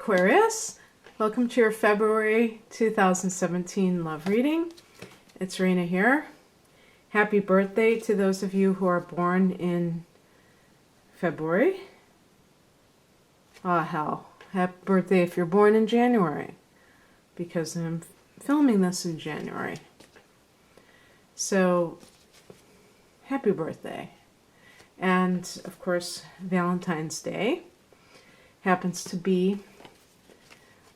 Aquarius, welcome to your February 2017 love reading. It's Rena here. Happy birthday to those of you who are born in February. Ah, hell. Happy birthday if you're born in January, because I'm filming this in January. So, happy birthday. And, of course, Valentine's Day happens to be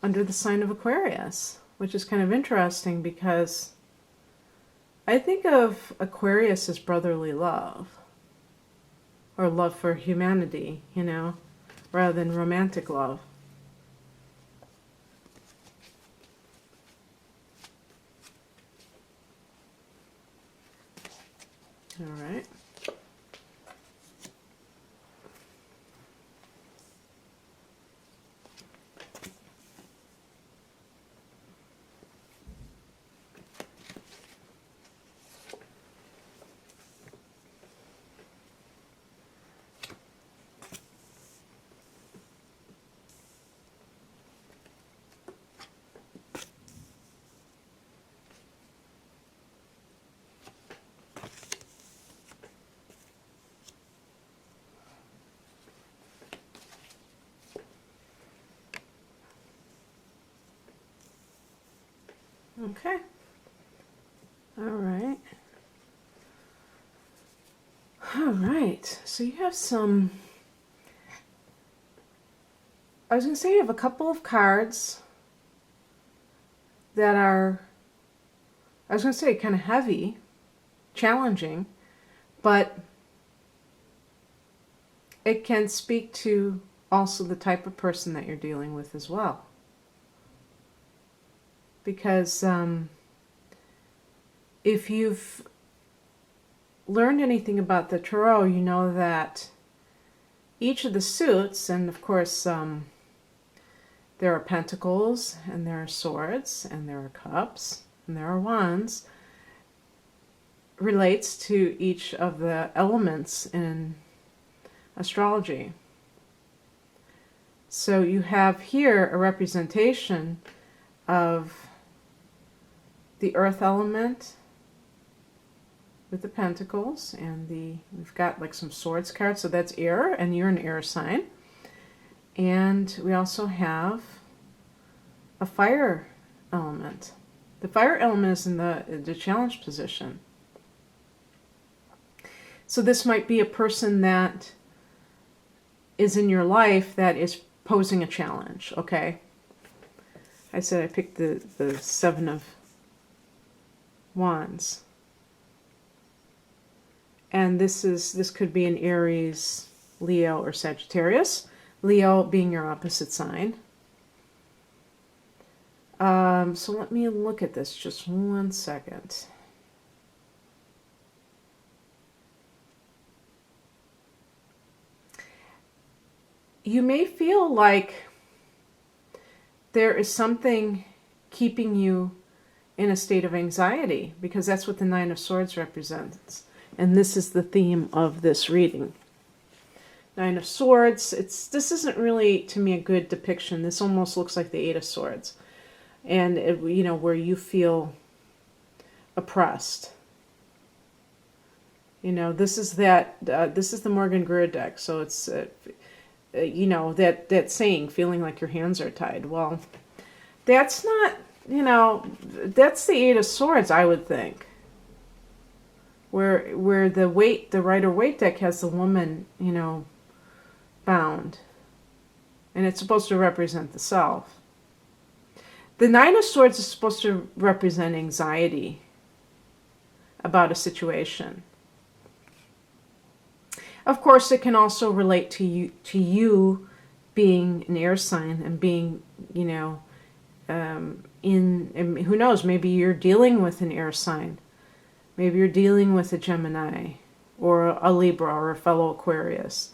under the sign of Aquarius, which is kind of interesting because I think of Aquarius as brotherly love, or love for humanity, you know, rather than romantic love. All right. Okay. All right. All right. So you have some, I was going to say you have a couple of cards that are, I was going to say kind of heavy, challenging, but it can speak to also the type of person that you're dealing with as well. Because if you've learned anything about the tarot, you know that each of the suits, and of course there are pentacles, and there are swords, and there are cups, and there are wands, relates to each of the elements in astrology. So you have here a representation of the earth element with the pentacles, and we've got like some swords cards, so that's air, and you're an air sign. And we also have a fire element. The fire element is in the challenge position. So this might be a person that is in your life that is posing a challenge, okay? I said I picked the Seven of Wands. And this could be an Aries, Leo, or Sagittarius. Leo being your opposite sign. So let me look at this just 1 second. You may feel like there is something keeping you in a state of anxiety, because that's what the Nine of Swords represents. And this is the theme of this reading. Nine of Swords, this isn't really, to me, a good depiction. This almost looks like the Eight of Swords. And, you know, where you feel oppressed. You know, this is the Morgan Greer deck. So it's, you know, that saying, feeling like your hands are tied. Well, that's not, you know, that's the Eight of Swords, I would think. Where the Rider-Waite deck has the woman, you know, bound. And it's supposed to represent the self. The Nine of Swords is supposed to represent anxiety about a situation. Of course, it can also relate to you being an air sign and being, you know, and who knows, maybe you're dealing with an air sign. Maybe you're dealing with a Gemini or a Libra or a fellow Aquarius,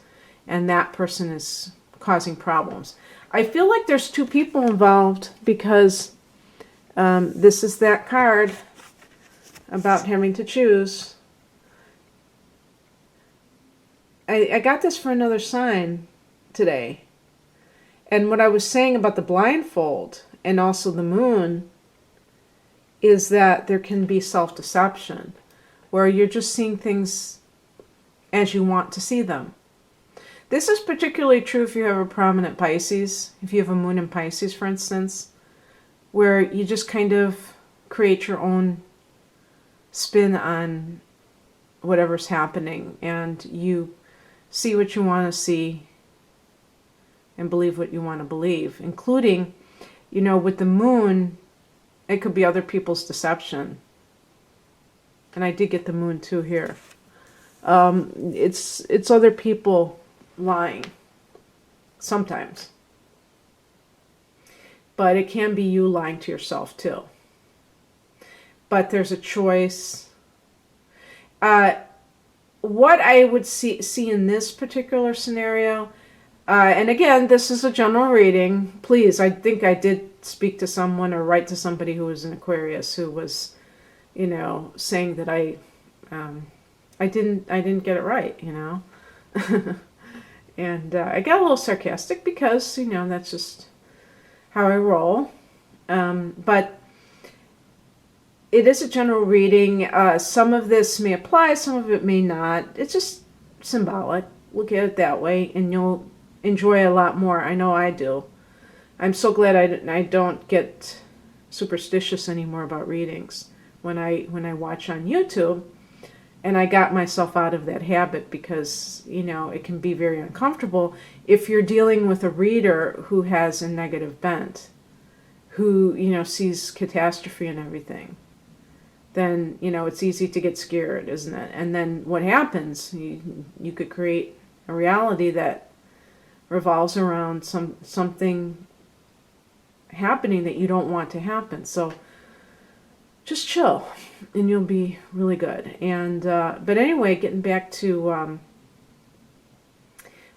and that person is causing problems. I feel like there's two people involved, because this is that card about having to choose. I got this for another sign today, And what I was saying about the blindfold and also the moon is that there can be self-deception, where you're just seeing things as you want to see them. This is particularly true if you have a prominent Pisces, if you have a moon in Pisces, for instance, where you just kind of create your own spin on whatever's happening, and you see what you want to see and believe what you want to believe, including, you know, with the moon, it could be other people's deception. And I did get the moon too here. It's other people lying sometimes. But it can be you lying to yourself too. But there's a choice. What I would see in this particular scenario, and again, this is a general reading. Please, I think I did speak to someone or write to somebody who was an Aquarius who was, you know, saying that I didn't get it right, you know. And I got a little sarcastic because, you know, that's just how I roll. But it is a general reading. Some of this may apply, some of it may not. It's just symbolic. Look at it that way, and you'll enjoy a lot more. I know I do. I'm so glad I don't get superstitious anymore about readings when I watch on YouTube. And I got myself out of that habit because, you know, it can be very uncomfortable if you're dealing with a reader who has a negative bent, who, you know, sees catastrophe and everything. Then, you know, it's easy to get scared, isn't it? And then what happens? You could create a reality that revolves around something happening that you don't want to happen. So just chill, and you'll be really good. And but anyway, getting back to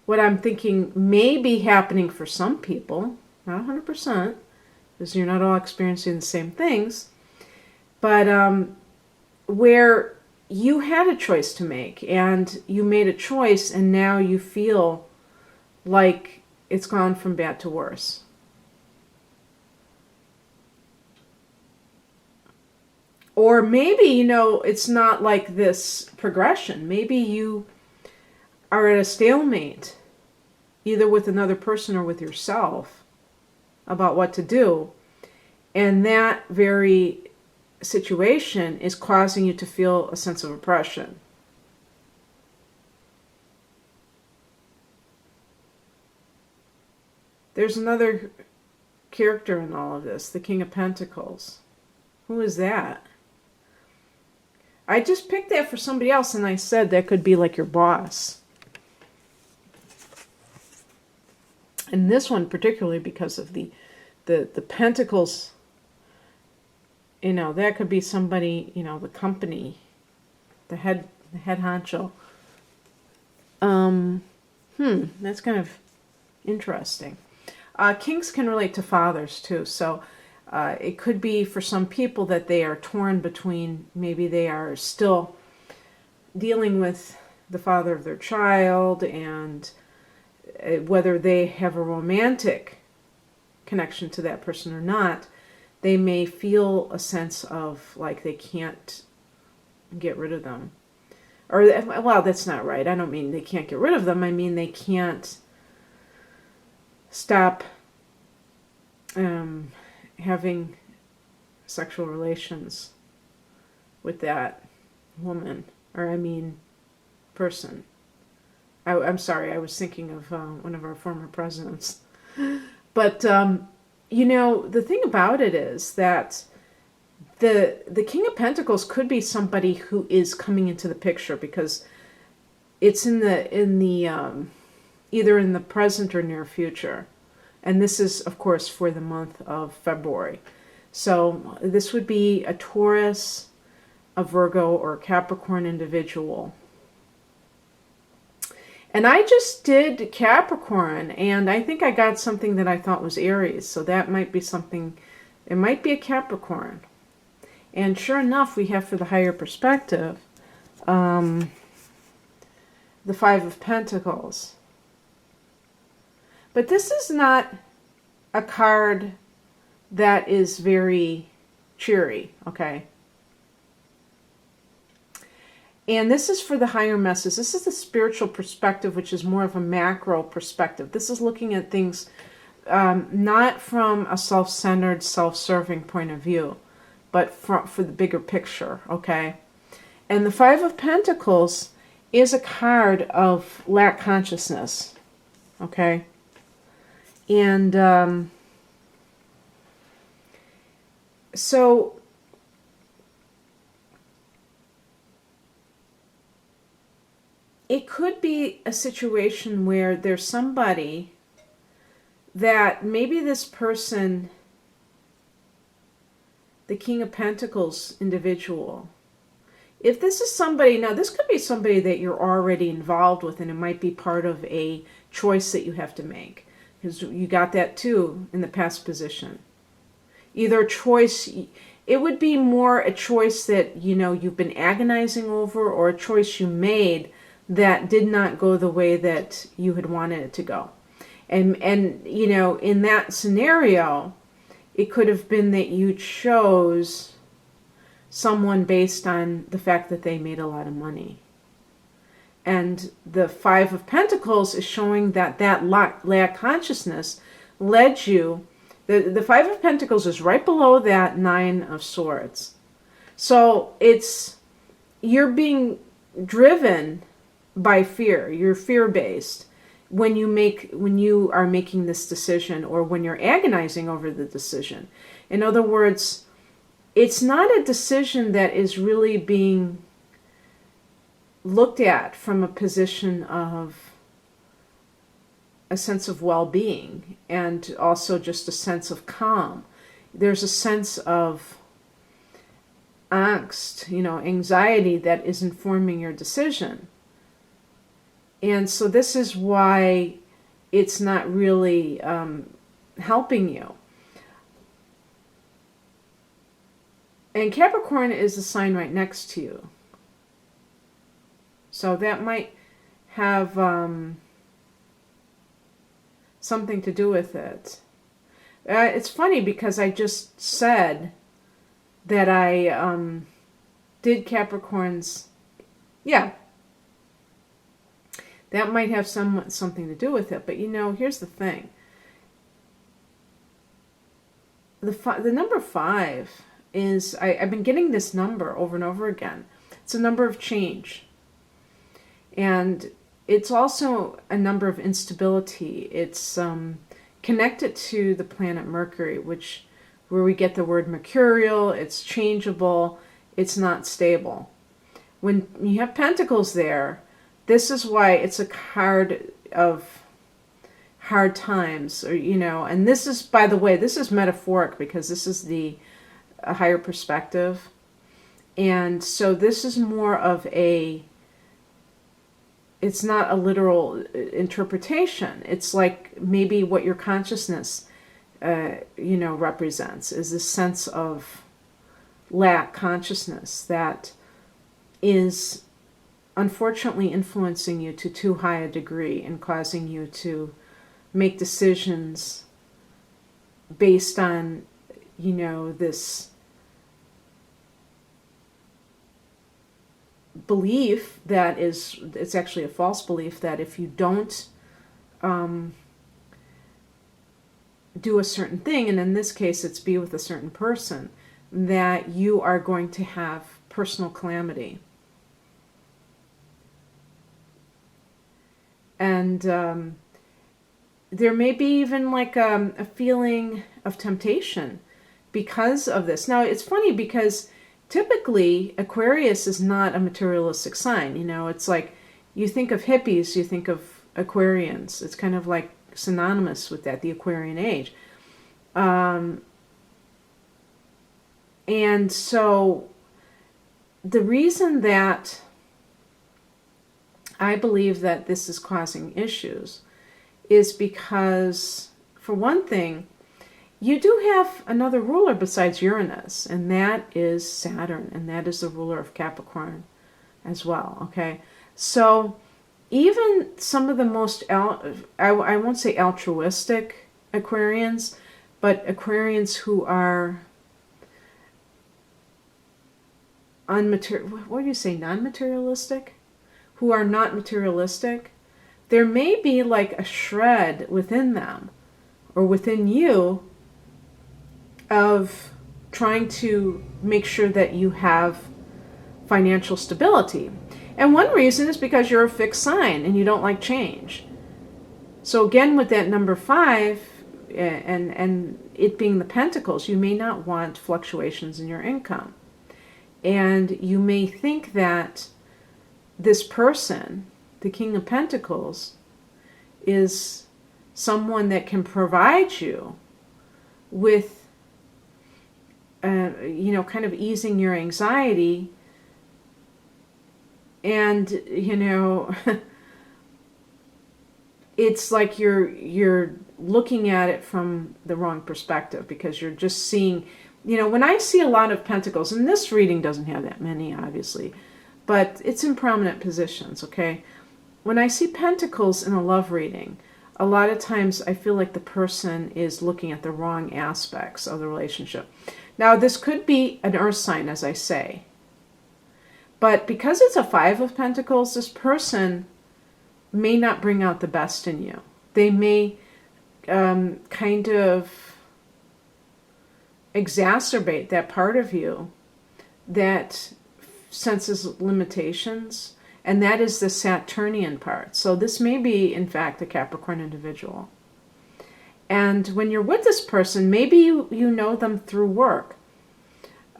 what I'm thinking may be happening for some people, not 100%, because you're not all experiencing the same things, but where you had a choice to make, and you made a choice, and now you feel like it's gone from bad to worse. Or maybe, you know, it's not like this progression. Maybe you are at a stalemate, either with another person or with yourself, about what to do. And that very situation is causing you to feel a sense of oppression. There's another character in all of this, the King of Pentacles. Who is that? I just picked that for somebody else, and I said that could be like your boss. And this one particularly because of the pentacles, you know, that could be somebody, you know, the company, the head honcho. That's kind of interesting. Kings can relate to fathers too, so it could be for some people that they are torn between, maybe they are still dealing with the father of their child, and whether they have a romantic connection to that person or not, they may feel a sense of like they can't get rid of them. Or, well, that's not right. I don't mean they can't get rid of them. I mean they can't stop having sexual relations with that woman, or I mean person. I'm sorry, I was thinking of one of our former presidents. But, you know, the thing about it is that the King of Pentacles could be somebody who is coming into the picture, because it's in the either in the present or near future. And this is, of course, for the month of February. So this would be a Taurus, a Virgo, or a Capricorn individual. And I just did Capricorn, and I think I got something that I thought was Aries. So that might be something, it might be a Capricorn. And sure enough, we have for the higher perspective, the Five of Pentacles. But this is not a card that is very cheery, okay? And this is for the higher message. This is the spiritual perspective, which is more of a macro perspective. This is looking at things not from a self-centered, self-serving point of view, but for the bigger picture, okay? And the Five of Pentacles is a card of lack consciousness, okay? And so it could be a situation where there's somebody that maybe this person, the King of Pentacles individual, if this is somebody, now this could be somebody that you're already involved with, and it might be part of a choice that you have to make, because you got that too in the past position. Either a choice, it would be more a choice that, you know, you've been agonizing over, or a choice you made that did not go the way that you had wanted it to go. And you know, in that scenario, it could have been that you chose someone based on the fact that they made a lot of money. And the Five of Pentacles is showing that lack consciousness led you. The Five of Pentacles is right below that Nine of Swords. So you're being driven by fear. You're fear-based when you are making this decision, or when you're agonizing over the decision. In other words, it's not a decision that is really being looked at from a position of a sense of well-being, and also just a sense of calm. There's a sense of angst, you know, anxiety that is informing your decision. And so this is why it's not really helping you. And Capricorn is the sign right next to you. So that might have something to do with it. It's funny because I just said that I did Capricorn's. Yeah. That might have something to do with it. But, you know, here's the thing. The number 5 is, I've been getting this number over and over again. It's a number of change. And it's also a number of instability. It's connected to the planet Mercury, where we get the word mercurial. It's changeable. It's not stable. When you have pentacles there, this is why it's a card of hard times, or, you know, and this is, by the way, this is metaphoric, because this is a higher perspective. And so this is more of it's not a literal interpretation. It's like maybe what your consciousness, you know, represents is this sense of lack consciousness that is unfortunately influencing you to too high a degree and causing you to make decisions based on, you know, this belief that it's actually a false belief, that if you don't do a certain thing, and in this case it's be with a certain person, that you are going to have personal calamity. And there may be even like a feeling of temptation because of this. Now, it's funny because typically Aquarius is not a materialistic sign. You know, it's like you think of hippies, you think of Aquarians. It's kind of like synonymous with that, the Aquarian age. And so the reason that I believe that this is causing issues is because, for one thing, you do have another ruler besides Uranus, and that is Saturn, and that is the ruler of Capricorn as well, okay? So even some of the most, I won't say altruistic Aquarians, but Aquarians who are what do you say, non-materialistic? Who are not materialistic, there may be like a shred within them or within you of trying to make sure that you have financial stability. And one reason is because you're a fixed sign and you don't like change. So again, with that number 5 and it being the Pentacles, you may not want fluctuations in your income. And you may think that this person, the King of Pentacles, is someone that can provide you with, kind of easing your anxiety. And, it's like you're looking at it from the wrong perspective, because you're just seeing, when I see a lot of Pentacles, and this reading doesn't have that many, obviously, but it's in prominent positions, okay? When I see Pentacles in a love reading, a lot of times I feel like the person is looking at the wrong aspects of the relationship. Now, this could be an earth sign, as I say. But because it's a 5 of Pentacles, this person may not bring out the best in you. They may kind of exacerbate that part of you that senses limitations, and that is the Saturnian part. So this may be, in fact, a Capricorn individual. And when you're with this person, maybe you know them through work.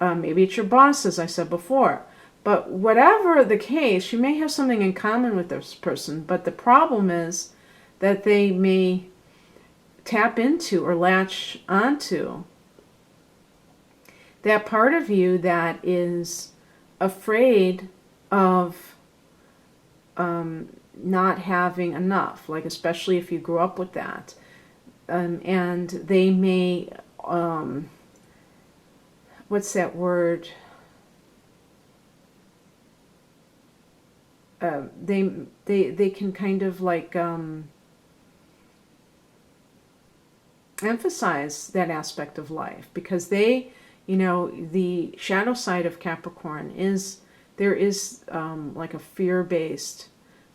Maybe it's your boss, as I said before. But whatever the case, you may have something in common with this person, but the problem is that they may tap into or latch onto that part of you that is afraid of not having enough, like especially if you grew up with that. And they may, what's that word? They can kind of like emphasize that aspect of life, because they, the shadow side of Capricorn is, there is like a fear-based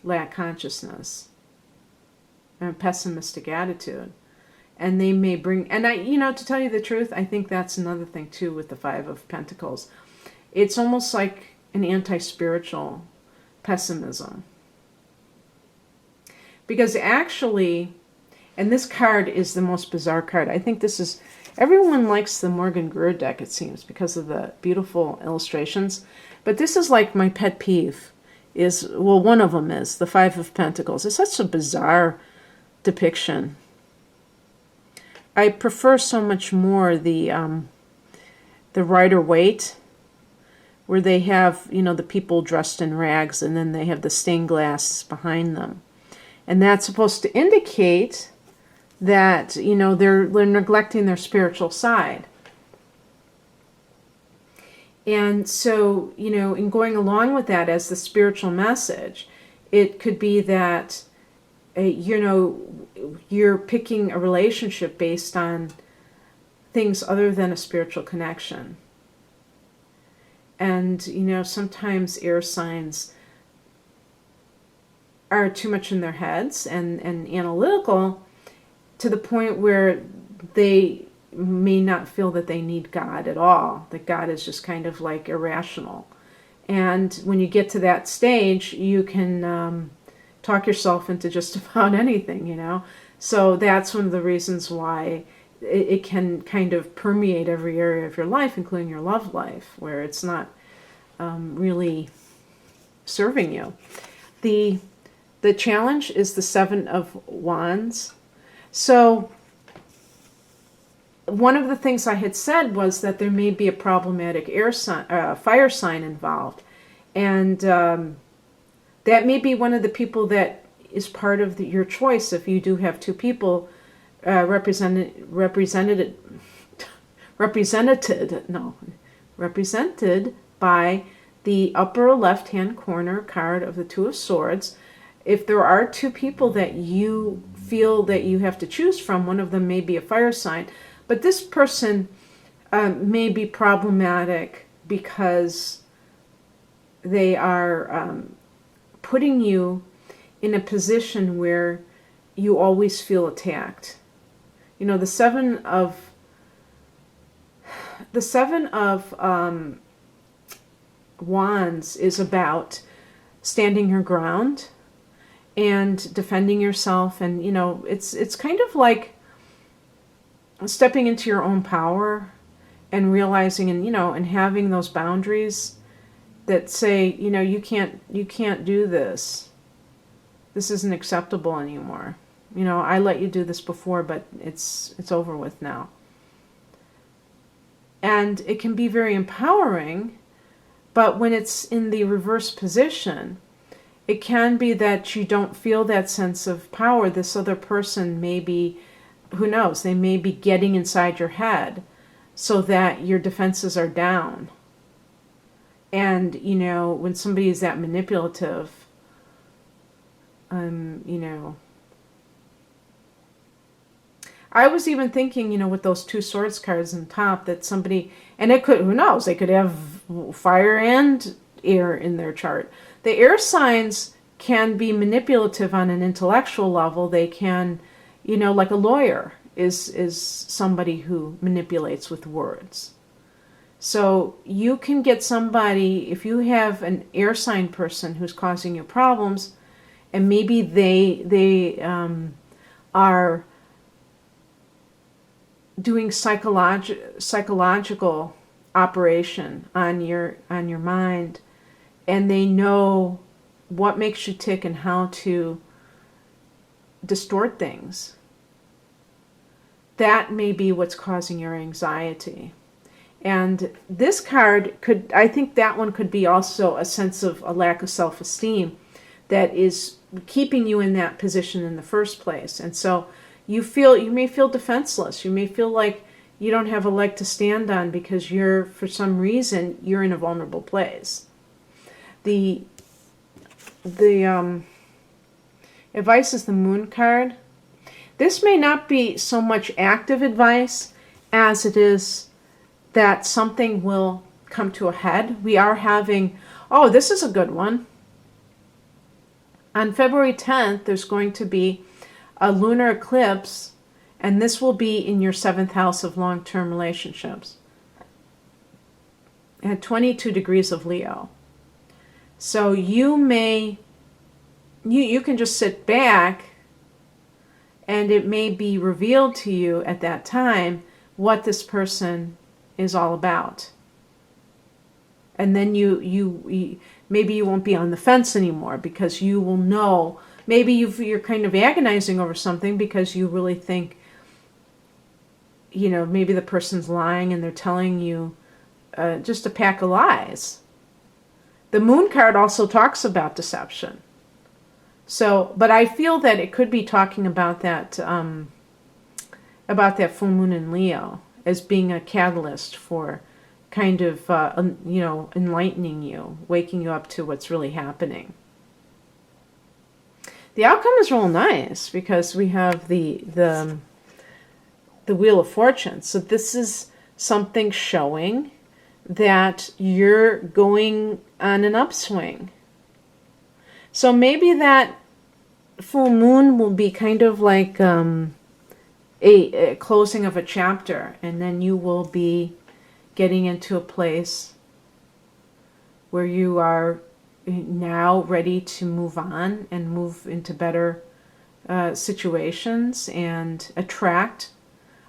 lack consciousness and a pessimistic attitude. And they may bring, and to tell you the truth, I think that's another thing too with the 5 of Pentacles. It's almost like an anti-spiritual pessimism. Because actually, and this card is the most bizarre card. I think this is, everyone likes the Morgan Greer deck, it seems, because of the beautiful illustrations. But this is like my pet peeve. One of them is the 5 of Pentacles. It's such a bizarre depiction. I prefer so much more the Rider-Waite, where they have, the people dressed in rags, and then they have the stained glass behind them. And that's supposed to indicate that, they're neglecting their spiritual side. And so, in going along with that as the spiritual message, it could be that, you're picking a relationship based on things other than a spiritual connection. And, sometimes air signs are too much in their heads and analytical, to the point where they may not feel that they need God at all, that God is just kind of like irrational. And when you get to that stage, you can talk yourself into just about anything, So that's one of the reasons why it can kind of permeate every area of your life, including your love life, where it's not really serving you. The challenge is the 7 of Wands. So one of the things I had said was that there may be a problematic fire sign involved. And that may be one of the people that is part of your choice if you do have 2 people represented by the upper left-hand corner card of the 2 of Swords. if there are two people that you feel that you have to choose from, one of them may be a fire sign, but this person may be problematic because they are putting you in a position where you always feel attacked. You know, the seven of wands is about standing your ground and defending yourself, and you know, it's kind of like stepping into your own power and realizing, and you know, and having those boundaries that say, you know, you can't do this. This isn't acceptable anymore. You know, I let you do this before, but it's over with now. And it can be very empowering, but when it's in the reverse position, it can be that you don't feel that sense of power. This other person may be, who knows, they may be getting inside your head so that your defenses are down. And, you know, when somebody is that manipulative, you know, I was even thinking, you know, with those two swords cards on top, that somebody, and it could, who knows, they could have fire and air in their chart. The air signs can be manipulative on an intellectual level. They can, you know, like a lawyer is somebody who manipulates with words. So you can get somebody, if you have an air sign person who's causing you problems, and maybe they are doing psychological operation on your mind, and they know what makes you tick and how to distort things. That may be what's causing your anxiety. And this card could, I think that one could be also a sense of a lack of self-esteem that is keeping you in that position in the first place. And so you may feel defenseless. You may feel like you don't have a leg to stand on because for some reason, you're in a vulnerable place. The advice is the Moon card. This may not be so much active advice as it is that something will come to a head. We are having, oh, this is a good one. On February 10th, there's going to be a lunar eclipse, and this will be in your 7th house of long-term relationships at 22 degrees of Leo. So you can just sit back, and it may be revealed to you at that time what this person is all about. And then you maybe you won't be on the fence anymore, because you will know. Maybe you're kind of agonizing over something because you really think, you know, maybe the person's lying and they're telling you just a pack of lies. The Moon card also talks about deception. So, but I feel that it could be talking about that full moon in Leo as being a catalyst for kind of, you know, enlightening you, waking you up to what's really happening. The outcome is real nice because we have the Wheel of Fortune. So this is something showing that you're going on an upswing. So maybe that full moon will be kind of like a closing of a chapter, and then you will be getting into a place where you are now ready to move on and move into better situations and attract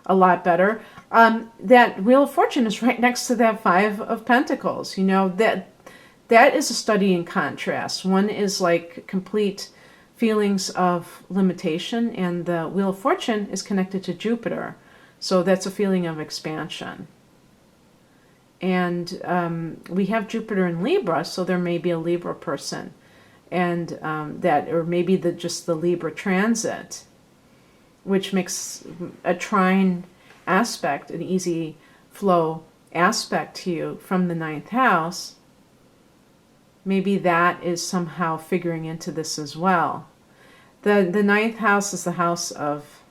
a lot better. That Wheel of Fortune is right next to that Five of Pentacles. You know, that is a study in contrast. One is like complete feelings of limitation, and the Wheel of Fortune is connected to Jupiter. So that's a feeling of expansion. And we have Jupiter in Libra, so there may be a Libra person, and that, or maybe just the Libra transit, which makes a trine aspect, an easy flow aspect to you from the 9th house, maybe that is somehow figuring into this as well. The ninth house is the house of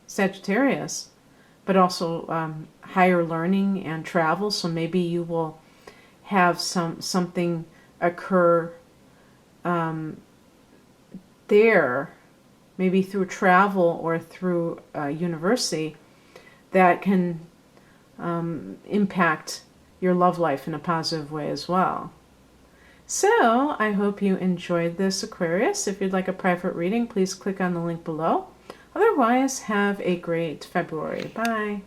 Sagittarius, but also higher learning and travel. So maybe you will have something occur there, maybe through travel or through university, that can impact your love life in a positive way as well. So I hope you enjoyed this, Aquarius. If you'd like a private reading, please click on the link below. Otherwise, have a great February. Bye.